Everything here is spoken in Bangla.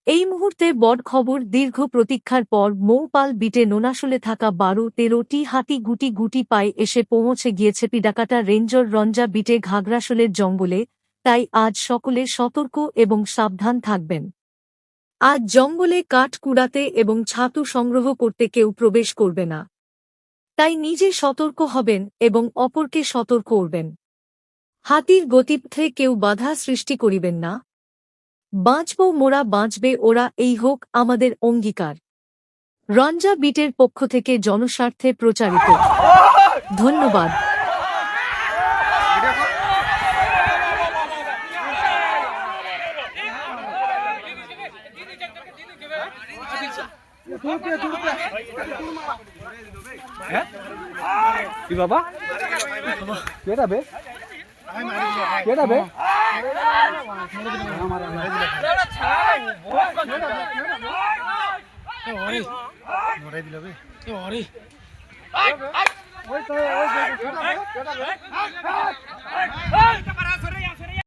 এই মুহূর্তে বড় খবর, দীর্ঘ প্রতীক্ষার পর মৌপাল বিটে নোনাশলে থাকা ১২-১৩টি হাতি গুটি গুটি পায়ে এসে পৌঁছে গিয়েছে পিডাকাটা রেঞ্জর রঞ্জা বিটে ঘাগরাশোলের জঙ্গলে। তাই আজ সকলে সতর্ক এবং সাবধান থাকবেন। আজ জঙ্গলে কাঠ কুড়াতে এবং ছাতু সংগ্রহ করতে কেউ প্রবেশ করবে না। তাই নিজে সতর্ক হবেন এবং অপরকে সতর্ক করবেন। হাতির গতিপথে কেউ বাধা সৃষ্টি করিবেন না। বাঁচব মোরা, বাঁচবে ওরা, এই হোক আমাদের অঙ্গীকার। রঞ্জা বিটের পক্ষ থেকে জনস্বার্থে প্রচারিত। ধন্যবাদ। কি বাবা কেটা বে কেটা বে